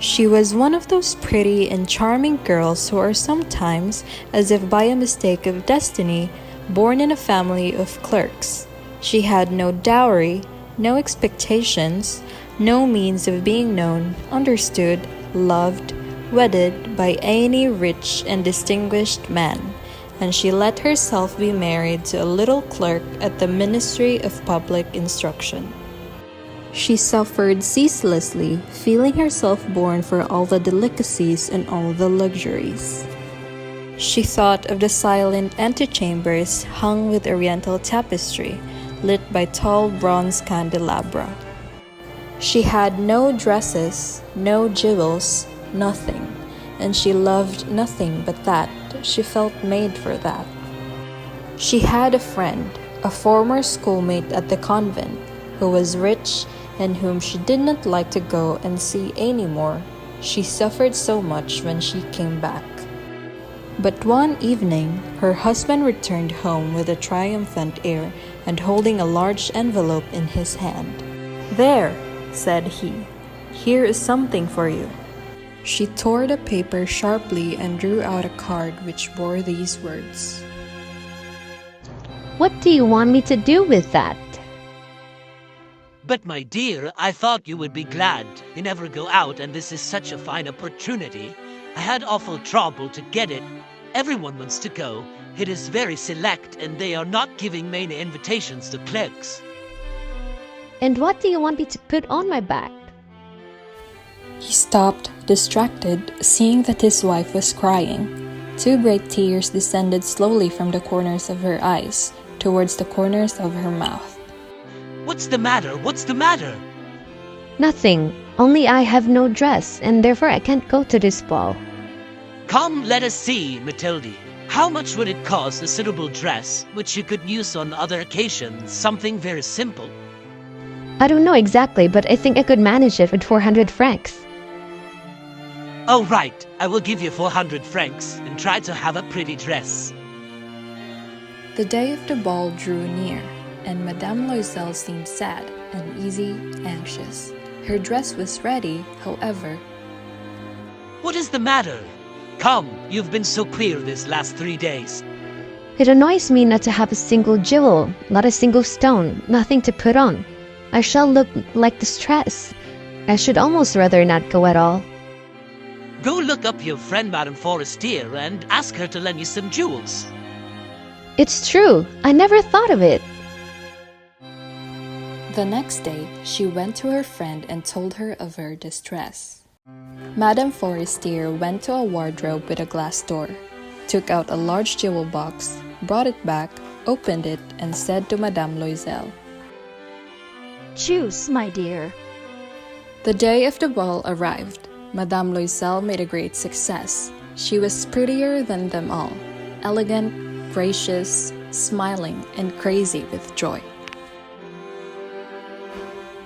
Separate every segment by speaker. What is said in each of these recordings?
Speaker 1: She was one of those pretty and charming girls who are sometimes, as if by a mistake of destiny, born in a family of clerks. She had no dowry, no expectations, no means of being known, understood, loved, wedded by any rich and distinguished man, and she let herself be married to a little clerk at the Ministry of Public Instruction. She suffered ceaselessly, feeling herself born for all the delicacies and all the luxuries. She thought of the silent antechambers hung with oriental tapestry, lit by tall bronze candelabra. She had no dresses, no jewels, nothing, and she loved nothing but that. She felt made for that. She had a friend, a former schoolmate at the convent, who was rich and whom she did not like to go and see any more. She suffered so much when she came back. But one evening, her husband returned home with a triumphant air and holding a large envelope in his hand. "There," said he, "here is something for you." She tore the paper sharply and drew out a card which bore these words:
Speaker 2: What do you want me to do with that?
Speaker 3: But my dear, I thought you would be glad. You never go out and this is such a fine opportunity. I had awful trouble to get it. Everyone wants to go. It is very select and they are not giving many invitations to clerks.
Speaker 2: And what do you want me to put on my back?
Speaker 1: He stopped, distracted, seeing that his wife was crying. Two great tears descended slowly from the corners of her eyes, towards the corners of her mouth.
Speaker 3: What's the matter? What's the matter?
Speaker 2: Nothing. Only I have no dress, and therefore I can't go to this ball.
Speaker 3: Come, let us see, Matilde. How much would it cost a suitable dress, which you could use on other occasions, something very simple?
Speaker 2: I don't know exactly, but I think I could manage it with 400 francs.
Speaker 3: Oh, right. I will give you 400 francs and try to have a pretty dress.
Speaker 1: The day of the ball drew near, and Madame Loisel seemed sad, uneasy, anxious. Her dress was ready, however.
Speaker 3: What is the matter? Come, you've been so queer these last 3 days.
Speaker 2: It annoys me not to have a single jewel, not a single stone, nothing to put on. I shall look like distress. I should almost rather not go at all.
Speaker 3: Go look up your friend Madame Forestier and ask her to lend you some jewels.
Speaker 2: It's true. I never thought of it.
Speaker 1: The next day, she went to her friend and told her of her distress. Madame Forestier went to a wardrobe with a glass door, took out a large jewel box, brought it back, opened it, and said to Madame Loisel,
Speaker 4: "Choose, my dear."
Speaker 1: The day of the ball arrived. Madame Loisel made a great success. She was prettier than them all, elegant, gracious, smiling, and crazy with joy.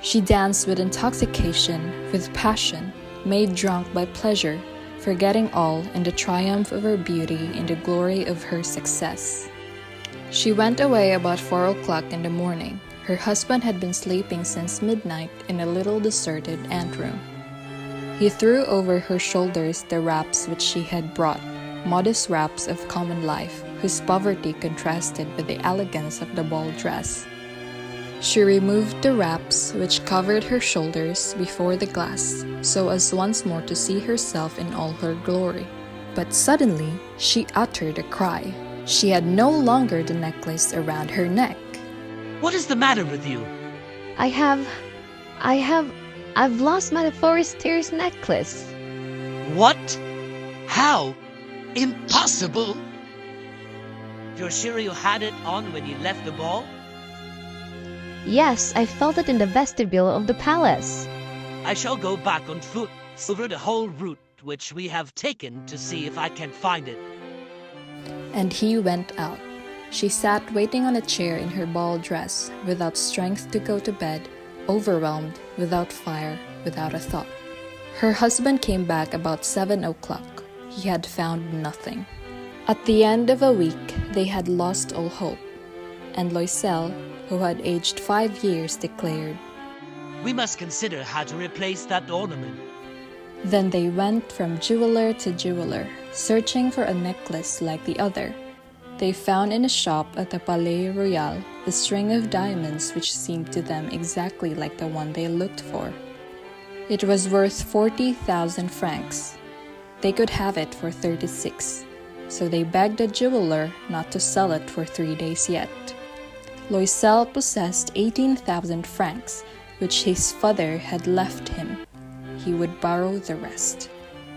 Speaker 1: She danced with intoxication, with passion, made drunk by pleasure, forgetting all in the triumph of her beauty in the glory of her success. She went away about 4 o'clock in the morning. Her husband had been sleeping since midnight in a little deserted anteroom. He threw over her shoulders the wraps which she had brought, modest wraps of common life, whose poverty contrasted with the elegance of the ball dress. She removed the wraps which covered her shoulders before the glass, so as once more to see herself in all her glory. But suddenly she uttered a cry. She had no longer the necklace around her neck.
Speaker 3: What is the matter with you?
Speaker 2: I've lost Madame Forestier's necklace.
Speaker 3: What? How? Impossible! You're sure you had it on when you left the ball?
Speaker 2: Yes, I felt it in the vestibule of the palace.
Speaker 3: I shall go back on foot over the whole route which we have taken to see if I can find it.
Speaker 1: And he went out. She sat waiting on a chair in her ball dress, without strength to go to bed, overwhelmed, without fire, without a thought. Her husband came back about 7 o'clock. He had found nothing. At the end of a week, they had lost all hope, and Loisel, who had aged 5 years, declared,
Speaker 3: We must consider how to replace that ornament.
Speaker 1: Then they went from jeweler to jeweler, searching for a necklace like the other. They found in a shop at the Palais Royal a string of diamonds which seemed to them exactly like the one they looked for. It was worth 40,000 francs. They could have it for 36, so they begged the jeweler not to sell it for 3 days yet. Loisel possessed 18,000 francs, which his father had left him. He would borrow the rest.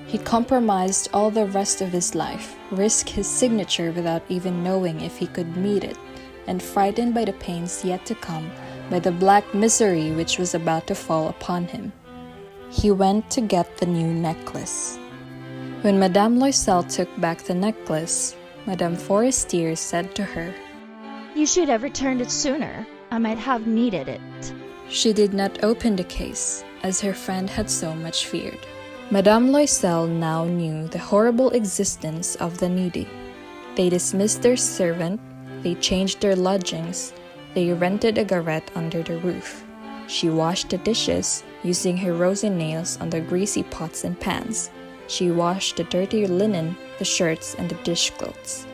Speaker 1: He compromised all the rest of his life, risked his signature without even knowing if he could meet it, and frightened by the pains yet to come, by the black misery which was about to fall upon him, he went to get the new necklace. When Madame Loisel took back the necklace, Madame Forestier said to her,
Speaker 4: "You should have returned it sooner. I might have needed it."
Speaker 1: She did not open the case, as her friend had so much feared. Madame Loisel now knew the horrible existence of the needy. They dismissed their servant, they changed their lodgings, they rented a garret under the roof. She washed the dishes, using her rosy nails on the greasy pots and pans. She washed the dirty linen, the shirts, and the dishcloths.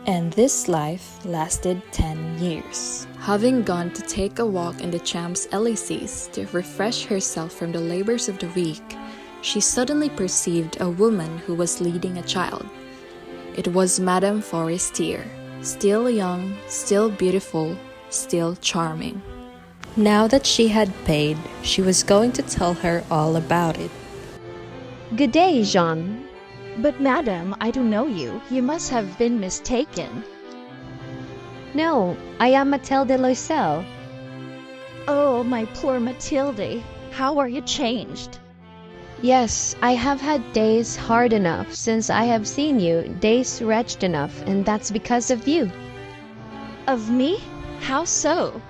Speaker 1: And this life lasted 10 years. Having gone to take a walk in the Champs-Élysées to refresh herself from the labors of the week, she suddenly perceived a woman who was leading a child. It was Madame Forestier, still young, still beautiful, still charming. Now that she had paid, she was going to tell her all about it.
Speaker 2: Good day, Jean.
Speaker 4: "But madam, I don't know you. You must have been mistaken."
Speaker 2: No, I am Mathilde Loisel.
Speaker 4: "Oh, my poor Mathilde, how are you changed?"
Speaker 2: Yes, I have had days hard enough since I have seen you, days wretched enough, and that's because of you.
Speaker 4: "Of me? How so?"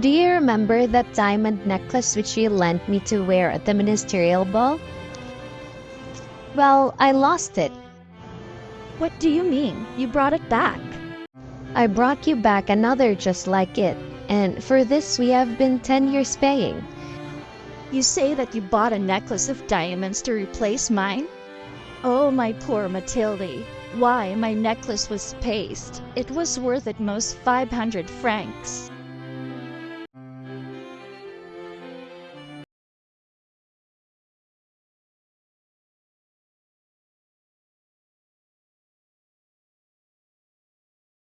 Speaker 2: Do you remember that diamond necklace which you lent me to wear at the ministerial ball? Well, I lost it.
Speaker 4: "What do you mean? You brought it back."
Speaker 2: I brought you back another just like it, and for this we have been 10 years paying.
Speaker 4: "You say that you bought a necklace of diamonds to replace mine?" "Oh, my poor Mathilde. Why, my necklace was paste. It was worth at most 500 francs.